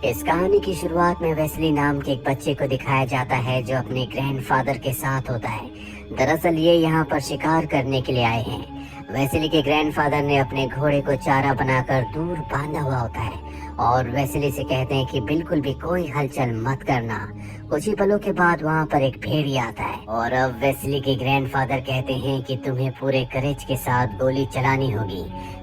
इस कहानी की शुरुआत में वेस्ली नाम के एक बच्चे को दिखाया जाता है जो अपने ग्रैंडफादर के साथ होता है। दरअसल ये यहाँ पर शिकार करने के लिए आए हैं। वेस्ली के ग्रैंडफादर ने अपने घोड़े को चारा बनाकर दूर बांधा हुआ होता है और वेस्ली से कहते हैं कि बिल्कुल भी कोई हलचल मत करना। कुछ ही पलों के बाद वहाँ पर एक भेड़िया आता है और अब वेस्ली के ग्रैंडफादर कहते हैं कि तुम्हें पूरे करेज के साथ गोली चलानी होगी।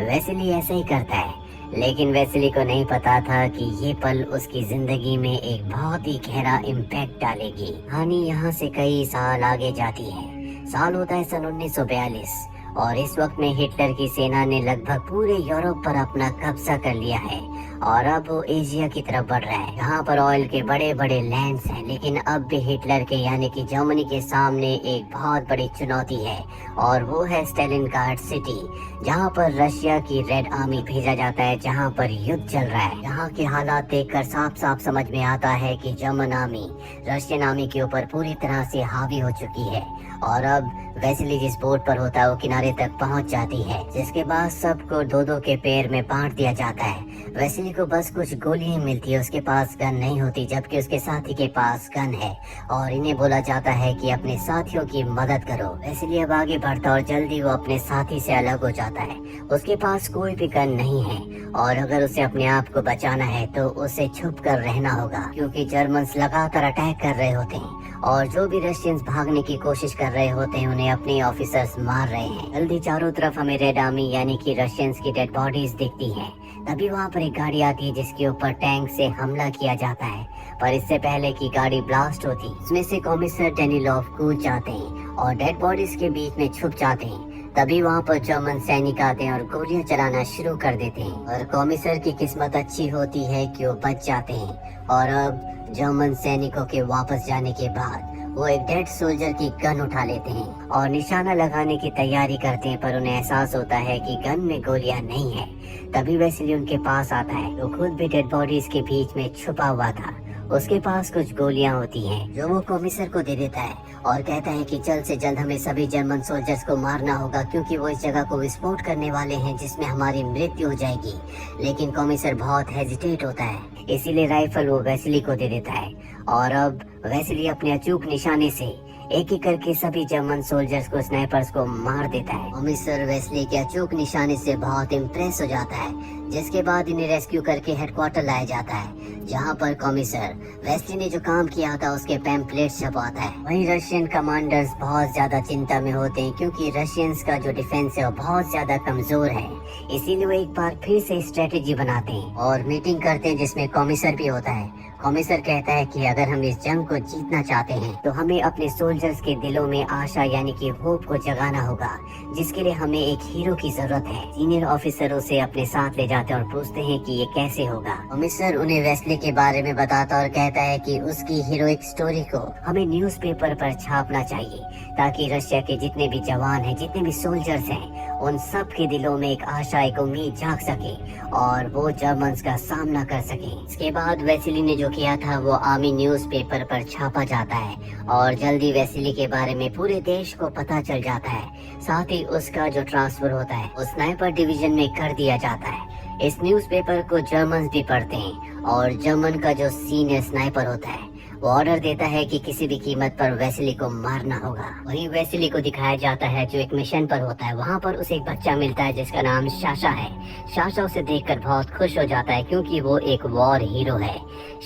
वेस्ली ऐसा ही करता है, लेकिन वेस्ली को नहीं पता था कि ये पल उसकी जिंदगी में एक बहुत ही गहरा इम्पैक्ट डालेगी। कहानी यहाँ से कई साल आगे जाती है। साल होता है सन 1942 और इस वक्त में हिटलर की सेना ने लगभग पूरे यूरोप पर अपना कब्जा कर लिया है और अब वो एशिया की तरफ बढ़ रहा है। यहाँ पर ऑयल के बड़े बड़े लैंड्स हैं, लेकिन अब भी हिटलर के यानी कि जर्मनी के सामने एक बहुत बड़ी चुनौती है और वो है स्टालिनग्राड सिटी, जहाँ पर रशिया की रेड आर्मी भेजा जाता है, जहाँ पर युद्ध चल रहा है। यहाँ के हालात देखकर साफ साफ समझ में आता है कि जर्मन आर्मी रशियन आर्मी के ऊपर पूरी तरह से हावी हो चुकी है और अब वेस्ली जिस बोट पर होता है वो किनारे तक पहुंच जाती है, जिसके बाद सबको दो दो के पेयर में बांट दिया जाता है। वेस्ली को बस कुछ गोलियां मिलती है, उसके पास गन नहीं होती, जबकि उसके साथी के पास गन है और इन्हें बोला जाता है कि अपने साथियों की मदद करो। वेस्ली अब आगे बढ़ता और जल्दी वो अपने साथी से अलग हो जाता है। उसके पास कोई भी गन नहीं है और अगर उसे अपने आप को बचाना है तो उसे छुप कर रहना होगा, क्योंकि जर्मन्स लगातार अटैक कर रहे होते हैं और जो भी रशियंस भागने की कोशिश कर रहे होते हैं उन्हें अपने ऑफिसर्स मार रहे हैं। जल्दी चारों तरफ हमें रेड आर्मी यानी कि रशियंस की डेड बॉडीज दिखती हैं। तभी वहाँ पर एक गाड़ी आती है जिसके ऊपर टैंक से हमला किया जाता है, पर इससे पहले कि गाड़ी ब्लास्ट होती इसमें से कॉमिसर डेनिलोव कूद जाते हैं और डेड बॉडीज के बीच में छुप जाते हैं। तभी वहाँ पर जर्मन सैनिक आते हैं और गोलियां चलाना शुरू कर देते हैं और कॉमिसर की किस्मत अच्छी होती है कि वो बच जाते हैं। और अब जर्मन सैनिकों के वापस जाने के बाद वो एक डेड सोल्जर की गन उठा लेते हैं और निशाना लगाने की तैयारी करते हैं, पर उन्हें एहसास होता है कि गन में गोलियां नहीं है। तभी वेस्ली उनके पास आता है, वो खुद भी डेड बॉडीज के बीच में छुपा हुआ था। उसके पास कुछ गोलियां होती हैं जो वो कॉमिसर को दे देता है और कहता है कि जल्द से जल्द हमें सभी जर्मन सोल्जर्स को मारना होगा, क्योंकि वो इस जगह को विस्फोट करने वाले हैं जिसमें हमारी मृत्यु हो जाएगी। लेकिन कॉमिसर बहुत हेजिटेट होता है, इसीलिए राइफल वो वेस्ली को दे देता है और अब वेस्ली अपने अचूक निशाने से एक एक करके सभी जर्मन सोल्जर्स को, स्नाइपर्स को मार देता है। कॉमिसर वेस्ली के अचूक निशाने से बहुत इम्प्रेस हो जाता है, जिसके बाद इन्हें रेस्क्यू करके हेडक्वार्टर लाया जाता है, जहां पर कॉमिसर वेस्ली ने जो काम किया था उसके पैम्पलेट छपवाता है। वहीं रशियन कमांडर्स बहुत ज्यादा चिंता में होते हैं, क्योंकि रशियंस का जो डिफेंस है वो बहुत ज्यादा कमजोर है। इसीलिए वो एक बार फिर से स्ट्रेटेजी बनाते हैं और मीटिंग करते हैं जिसमें कॉमिसर भी होता है। कॉमिसर कहता है कि अगर हम इस जंग को जीतना चाहते हैं तो हमें अपने सोल्जर्स के दिलों में आशा यानी कि होप को जगाना होगा, जिसके लिए हमें एक हीरो की जरूरत है। सीनियर ऑफिसर उसे अपने साथ ले जाते हैं और पूछते हैं कि ये कैसे होगा। कॉमिसर उन्हें वेस्ली के बारे में बताता और कहता है कि उसकी हीरोइक स्टोरी को हमें न्यूज़पेपर पर छापना चाहिए, ताकि रशिया के जितने भी जवान हैं, जितने भी सोल्जर्स हैं, उन सब के दिलों में एक आशा, एक उम्मीद जाग सके और वो जर्मन्स का सामना कर सके। इसके बाद वेस्ली ने जो किया था वो आर्मी न्यूज़पेपर पर छापा जाता है और जल्दी वेस्ली के बारे में पूरे देश को पता चल जाता है। साथ ही उसका जो ट्रांसफर होता है वो स्नाइपर डिवीजन में कर दिया जाता है। इस न्यूज़पेपर को जर्मन्स भी पढ़ते हैं और जर्मन का जो सीनियर स्नाइपर होता है वो ऑर्डर देता है कि किसी भी कीमत पर वेस्ली को मारना होगा। वहीं वेस्ली को दिखाया जाता है जो एक मिशन पर होता है। वहाँ पर उसे एक बच्चा मिलता है जिसका नाम शाशा है। शाशा उसे देखकर बहुत खुश हो जाता है, क्योंकि वो एक वॉर हीरो है।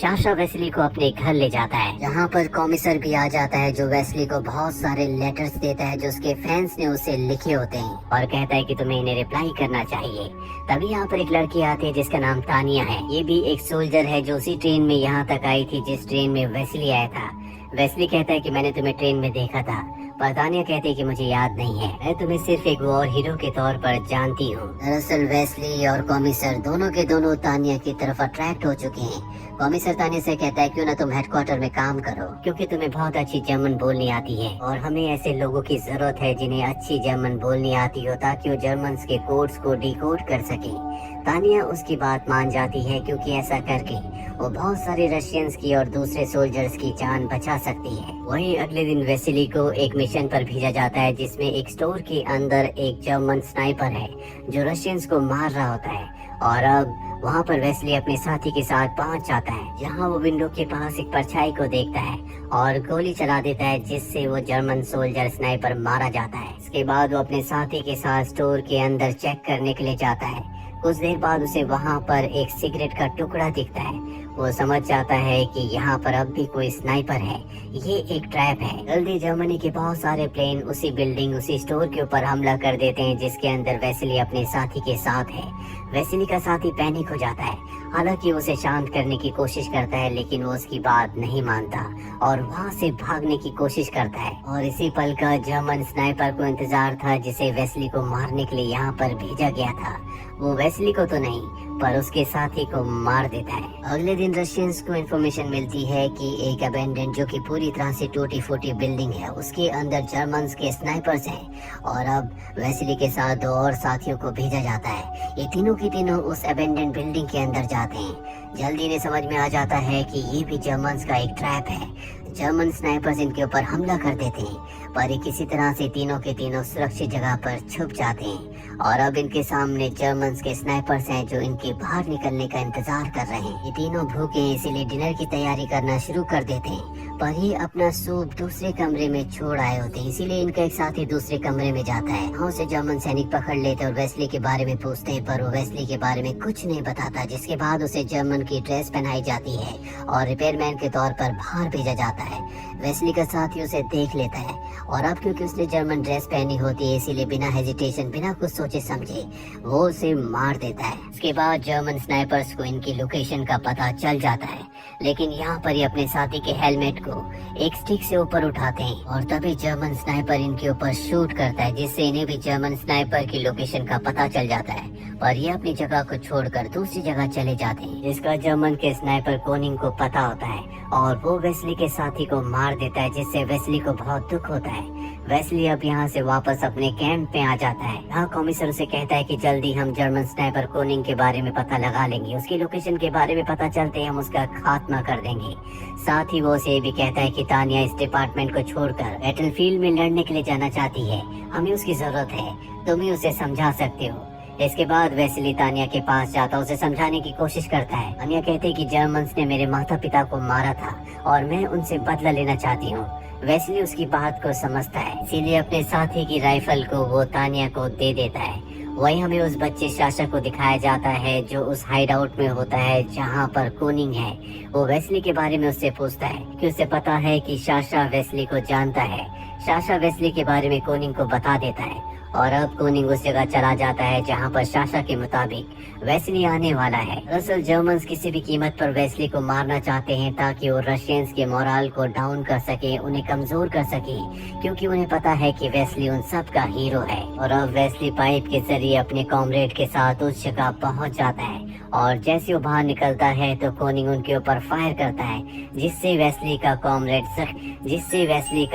शाशा वेस्ली को अपने घर ले जाता है, जहाँ पर कॉमिसर भी आ जाता है, जो वेस्ली को बहुत सारे लेटर्स देता है जो उसके फैंस ने उसे लिखे होते हैं और कहता है कि तुम्हें इन्हें रिप्लाई करना चाहिए। तभी यहाँ पर एक लड़की आती है जिसका नाम तानिया है। ये भी एक सोल्जर है जो उसी ट्रेन में यहाँ तक आई थी जिस ट्रेन में वेस्ली आया था। वेस्ली कहता है कि मैंने तुम्हें ट्रेन में देखा था, पर तानिया कहती है कि मुझे याद नहीं है, मैं तुम्हें सिर्फ एक वॉर हीरो के तौर पर जानती हूँ। दरअसल वेस्ली और कॉमिसर दोनों के दोनों तानिया की तरफ अट्रैक्ट हो चुके हैं। कॉमिसर तानिया से कहता है क्यों ना तुम हेडक्वार्टर में काम करो, क्योंकि तुम्हें बहुत अच्छी जर्मन बोलनी आती है और हमें ऐसे लोगों की जरूरत है जिन्हें अच्छी जर्मन बोलनी आती हो, ताकि वो जर्मन्स के कोड्स को डिकोड कर सके। तानिया उसकी बात मान जाती है, क्योंकि ऐसा करके वो बहुत सारे रशियंस की और दूसरे सोल्जर्स की जान बचा सकती है। वहीं अगले दिन वेस्ली को एक मिशन पर भेजा जाता है जिसमें एक स्टोर के अंदर एक जर्मन स्नाइपर है जो रशियंस को मार रहा होता है और अब वहाँ पर वेस्ली अपने साथी के साथ पहुँच जाता है, जहाँ वो विंडो के पास एक परछाई को देखता है और गोली चला देता है, जिससे वो जर्मन सोल्जर स्नाइपर मारा जाता है। इसके बाद वो अपने साथी के साथ स्टोर के अंदर चेक करने के लिए जाता है। कुछ देर बाद उसे वहाँ पर एक सिगरेट का टुकड़ा दिखता है। वो समझ जाता है कि यहाँ पर अब भी कोई स्नाइपर है, ये एक ट्रैप है। जल्दी जर्मनी के बहुत सारे प्लेन उसी बिल्डिंग, उसी स्टोर के ऊपर हमला कर देते हैं, जिसके अंदर वेस्ली अपने साथी के साथ है। वेस्ली का साथी पैनिक हो जाता है, हालांकि उसे शांत करने की कोशिश करता है, लेकिन वो उसकी बात नहीं मानता और वहाँ से भागने की कोशिश करता है। और इसी पल का जर्मन स्नाइपर को इंतजार था, जिसे वेस्ली को मारने के लिए यहाँ पर भेजा गया था। वो वेस्ली को तो नहीं, पर उसके साथी को मार देता है। अगले दिन रशियंस को इन्फॉर्मेशन मिलती है कि एक अबेंडन, जो कि पूरी तरह से टूटी फूटी बिल्डिंग है, उसके अंदर जर्मन्स के स्नाइपर्स हैं। और अब वेस्ली के साथ 2 और साथियों को भेजा जाता है। ये तीनों के तीनों उस अबेंडन बिल्डिंग के अंदर जाते हैं। जल्दी इन्हें समझ में आ जाता है कि ये भी जर्मन्स का एक ट्रैप है। जर्मन स्नाइपर्स इनके ऊपर हमला कर देते हैं, पर ये किसी तरह से तीनों के तीनों सुरक्षित जगह पर छुप जाते हैं। और अब इनके सामने जर्मन्स के स्नाइपर्स हैं, जो इनके बाहर निकलने का इंतजार कर रहे हैं। ये तीनों भूखे हैं, इसीलिए डिनर की तैयारी करना शुरू कर देते हैं, पर ये अपना सूप दूसरे कमरे में छोड़ आए होते हैं, इसीलिए इनका एक साथी दूसरे कमरे में जाता है। वहाँ से जर्मन सैनिक पकड़ लेते और वेस्ली के बारे में पूछते हैं, पर वो वेस्ली के बारे में कुछ नहीं बताता। जिसके बाद उसे जर्मन की ड्रेस पहनाई जाती है और रिपेयरमैन के तौर पर बाहर भेजा जाता है। वेस्ली का साथी उसे देख लेता है और अब क्योंकि उसने जर्मन ड्रेस पहनी होती है, इसीलिए बिना हेजिटेशन, बिना कुछ सोचे समझे वो उसे मार देता है। इसके बाद जर्मन स्नाइपर्स को इनकी लोकेशन का पता चल जाता है, लेकिन यहाँ पर ये अपने साथी के हेलमेट को एक स्टिक से ऊपर उठाते हैं और तभी जर्मन स्नाइपर इनके ऊपर शूट करता है, जिससे इन्हें भी जर्मन स्नाइपर की लोकेशन का पता चल जाता है। पर ये अपनी जगह को छोड़कर दूसरी जगह चले जाते हैं, जिसका जर्मन के स्नाइपर कोनिंग को पता होता है और वो वेस्ली के साथी को मार देता है, जिससे वेस्ली को बहुत दुख होता है। वेस्ली अब यहाँ से वापस अपने कैंप पे आ जाता है। यहाँ कॉमिसर उसे कहता है कि जल्दी हम जर्मन स्नाइपर कोनिंग के बारे में पता लगा लेंगे, उसकी लोकेशन के बारे में पता चलते ही हम उसका खात्मा कर देंगे। साथ ही वो उसे ये भी कहता है कि तानिया इस डिपार्टमेंट को छोड़कर बैटलफील्ड में लड़ने के लिए जाना चाहती है, हमें उसकी जरूरत है, तुम ही उसे समझा सकते हो। इसके बाद वेस्ली तानिया के पास जाता, उसे समझाने की कोशिश करता है। तानिया कहते कि जर्मन्स ने मेरे माता पिता को मारा था और मैं उनसे बदला लेना चाहती हूँ। वेस्ली उसकी बात को समझता है, इसीलिए अपने साथी की राइफल को वो तानिया को दे देता है। वहीं हमें उस बच्चे शाशा को दिखाया जाता है, जो उस हाइड आउट में होता है जहाँ पर कोनिंग है। वो वेस्ली के बारे में उससे पूछता है कि उसे पता है कि शाशा वेस्ली को जानता है। शाशा वेस्ली के बारे में कोनिंग को बता देता है और अब कोनिंग उस जगह चला जाता है जहाँ पर शाशा के मुताबिक वेस्ली आने वाला है। दरअसल जर्मन्स किसी भी कीमत पर वेस्ली को मारना चाहते हैं, ताकि वो रशियंस के मोरल को डाउन कर सके, उन्हें कमजोर कर सके, क्योंकि उन्हें पता है कि वेस्ली उन सब का हीरो है। और अब वेस्ली पाइप के जरिए अपने कॉमरेड के साथ उस जगह पहुँच जाता है और जैसे वो बाहर निकलता है तो कोनिंग उनके ऊपर फायर करता है, जिससे वेस्ली का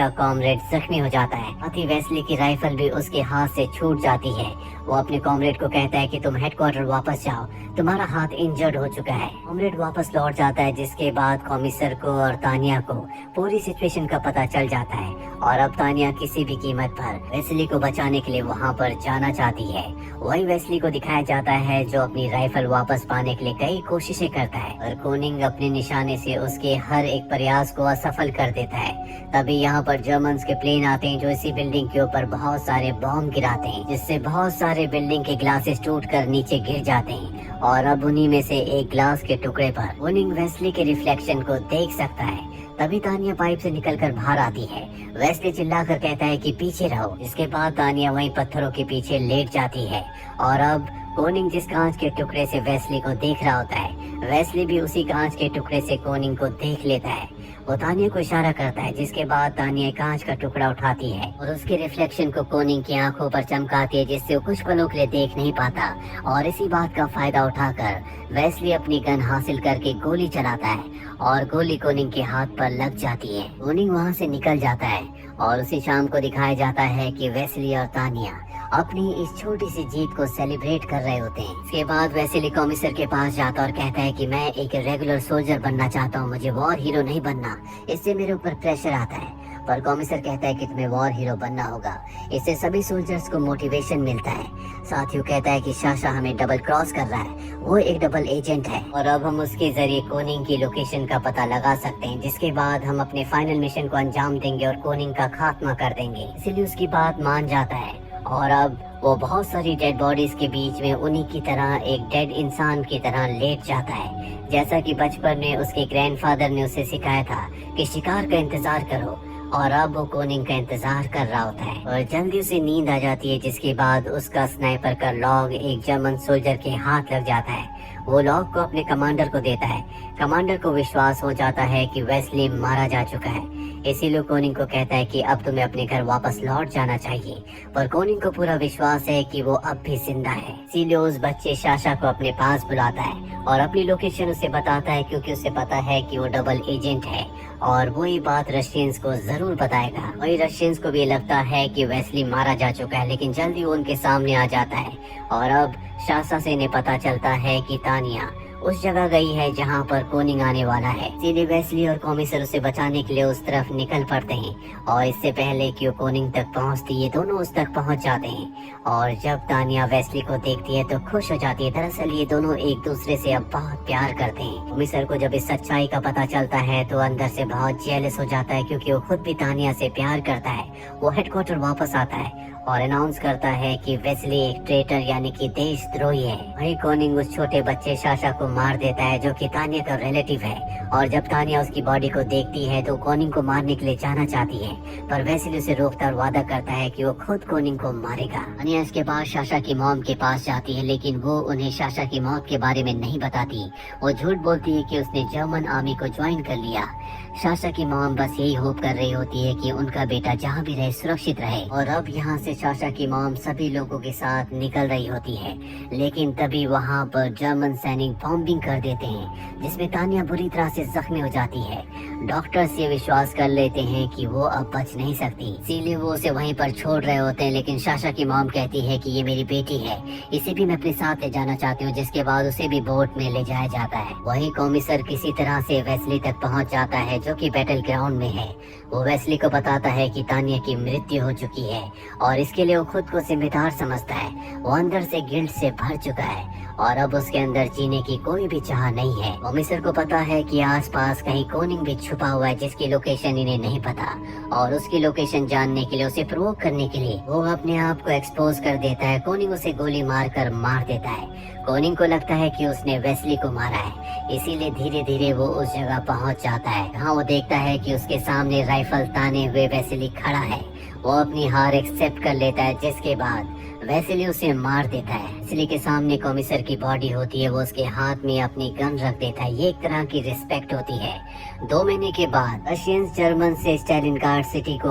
कॉमरेड जख्मी हो जाता है। साथ ही वेस्ली की राइफल भी उसके हाथ से छूट जाती है। वो अपने कॉमरेड को कहता है कि तुम हेडक्वार्टर वापस जाओ, तुम्हारा हाथ इंजर्ड हो चुका है। कॉमरेड वापस लौट जाता है, जिसके बाद कॉमिसर को और तानिया को पूरी सिचुएशन का पता चल जाता है और अब तानिया किसी भी कीमत पर वेस्ली को बचाने के लिए वहाँ पर जाना चाहती है। वही वेस्ली को दिखाया जाता है, जो अपनी राइफल वापस पाने के लिए कई कोशिशें करता है, और कोनिंग अपने निशाने से उसके हर एक प्रयास को असफल कर देता है। तभी यहाँ पर जर्मन्स के प्लेन आते हैं, जो इसी बिल्डिंग के ऊपर बहुत सारे बॉम्ब गिराते हैं, जिससे बहुत सारे बिल्डिंग के ग्लासेस टूटकर नीचे गिर जाते हैं। और अब उन्हीं में से एक ग्लास के टुकड़े पर कोनिंग वेस्ली के रिफ्लेक्शन को देख सकता है। तभी तानिया पाइप से निकलकर बाहर आती है। वेस्ली चिल्लाकर कहता है कि पीछे रहो। इसके बाद तानिया वहीं पत्थरों के पीछे लेट जाती है और अब कोनिंग जिस कांच के टुकड़े से वेस्ली को देख रहा होता है, वेस्ली भी उसी कांच के टुकड़े से कोनिंग को देख लेता है। वो तानिया को इशारा करता है, जिसके बाद तानिया कांच का टुकड़ा उठाती है और उसके रिफ्लेक्शन को कोनिंग की आंखों पर चमकाती है, जिससे वो कुछ पलों के लिए देख नहीं पाता। और इसी बात का फायदा उठाकर वेस्ली अपनी गन हासिल करके गोली चलाता है और गोली कोनिंग के हाथ पर लग जाती है। कोनिंग वहाँ से निकल जाता है और उसी शाम को दिखाया जाता है कि वेस्ली और तानिया अपनी इस छोटी सी जीत को सेलिब्रेट कर रहे होते हैं। इसके बाद वेस्ली कॉमिसर के पास जाता और कहता है कि मैं एक रेगुलर सोल्जर बनना चाहता हूँ, मुझे वॉर हीरो नहीं बनना, इससे मेरे ऊपर प्रेशर आता है। पर कॉमिसर कहता है कि तुम्हें वॉर हीरो बनना होगा। इससे सभी सोल्जर्स को मोटिवेशन मिलता है। साथ ही वो कहता है कि शाशा हमें डबल क्रॉस कर रहा है, वो एक डबल एजेंट है और अब हम उसके जरिए कोनिंग की लोकेशन का पता लगा सकते हैं, जिसके बाद हम अपने फाइनल मिशन को अंजाम देंगे और कोनिंग का खात्मा कर देंगे। इसीलिए उसकी बात मान जाता है और अब वो बहुत सारी डेड बॉडीज के बीच में उन्हीं की तरह एक डेड इंसान की तरह लेट जाता है, जैसा कि बचपन में उसके ग्रैंडफादर ने उसे सिखाया था कि शिकार का इंतजार करो। और अब वो कोनिंग का इंतजार कर रहा होता है और जल्दी उसे नींद आ जाती है, जिसके बाद उसका स्नाइपर का लॉग एक जर्मन सोल्जर के हाथ लग जाता है। वो लॉग को अपने कमांडर को देता है। कमांडर को विश्वास हो जाता है कि वेस्ली मारा जा चुका है, इसीलिए कोनिंग को कहता है कि अब तुम्हें अपने घर वापस लौट जाना चाहिए। पर कोनिंग को पूरा विश्वास है कि वो अब भी जिंदा है, इसीलिए उस बच्चे शाशा को अपने पास बुलाता है और अपनी लोकेशन उसे बताता है, क्योंकि उसे पता है कि वो डबल एजेंट है और वही बात रशियंस को जरूर बताएगा। वही रशियंस को भी लगता है कि वेस्ली मारा जा चुका है, लेकिन जल्दी वो उनके सामने आ जाता है और अब शाशा से इन्हें पता चलता है कि तानिया उस जगह गई है जहां पर कोनिंग आने वाला है। इसीलिए वेस्ली और कॉमिसर उसे बचाने के लिए उस तरफ निकल पड़ते हैं और इससे पहले कि वो कोनिंग तक पहुंचती ये दोनों उस तक पहुंच जाते हैं और जब तानिया वेस्ली को देखती है तो खुश हो जाती है। दरअसल ये दोनों एक दूसरे से अब बहुत प्यार करते हैं। कॉमिसर को जब इस सच्चाई का पता चलता है तो अंदर से बहुत जेलस हो जाता है, क्योंकि वो खुद भी तानिया से प्यार करता है। वो हेडक्वार्टर वापस आता है और अनाउंस करता है कि वेस्ली एक ट्रेटर यानी कि देशद्रोही है। वही कोनिंग उस छोटे बच्चे शाशा को मार देता है, जो कि तानिया का रिलेटिव है। और जब तानिया उसकी बॉडी को देखती है तो कोनिंग को मारने के लिए जाना चाहती है, पर वेस्ली उसे रोकता और वादा करता है कि वो खुद कोनिंग को मारेगा। तानिया इसके बाद शाशा की मॉम के पास जाती है, लेकिन वो उन्हें शाशा की मौत के बारे में नहीं बताती। वो झूठ बोलती है कि उसने जर्मन आर्मी को ज्वाइन कर लिया। शाशा की मॉम बस यही होप कर रही होती है कि उनका बेटा जहाँ भी रहे सुरक्षित रहे। और अब यहाँ से शाशा की मॉम सभी लोगों के साथ निकल रही होती है, लेकिन तभी वहाँ पर जर्मन सैनिक बॉम्बिंग कर देते हैं, जिसमें तानिया बुरी तरह से जख्मी हो जाती है। डॉक्टर्स ये विश्वास कर लेते हैं कि वो अब बच नहीं सकती, इसीलिए वो उसे वहीं पर छोड़ रहे होते हैं। लेकिन शाशा की मॉम कहती है कि ये मेरी बेटी है, इसे भी मैं अपने साथ ले जाना चाहती हूँ, जिसके बाद उसे भी बोट में ले जाया जाता है। वही कॉमिसर किसी तरह से वेस्ली तक पहुँच जाता है, जो कि बैटल ग्राउंड में है। वो वेस्ली को बताता है कि तानिया की मृत्यु हो चुकी है और इसके लिए वो खुद को जिम्मेदार समझता है। वो अंदर से गिल्ट से भर चुका है और अब उसके अंदर जीने की कोई भी चाह नहीं है। कॉमिसर को पता है कि आसपास कहीं कोनिंग भी छुपा हुआ है, जिसकी लोकेशन इन्हें नहीं पता, और उसकी लोकेशन जानने के लिए उसे प्रोवोक करने के लिए वो अपने आप को एक्सपोज कर देता है। कोनिंग उसे गोली मारकर मार देता है। कोनिंग को लगता है कि उसने वेस्ली को मारा है, इसीलिए धीरे धीरे वो उस जगह पहुंच जाता है। जहाँ वो देखता है कि उसके सामने राइफल ताने हुए वेस्ली खड़ा है। वो अपनी हार एक्सेप्ट कर लेता है, जिसके बाद वेस्ली उसे मार देता है। वेस्ली के सामने कॉमिसर की बॉडी होती है, वो उसके हाथ में अपनी गन रख देता है। ये एक तरह की रिस्पेक्ट होती है। 2 महीने के बाद रशियंस जर्मन से स्टालिनग्राड सिटी को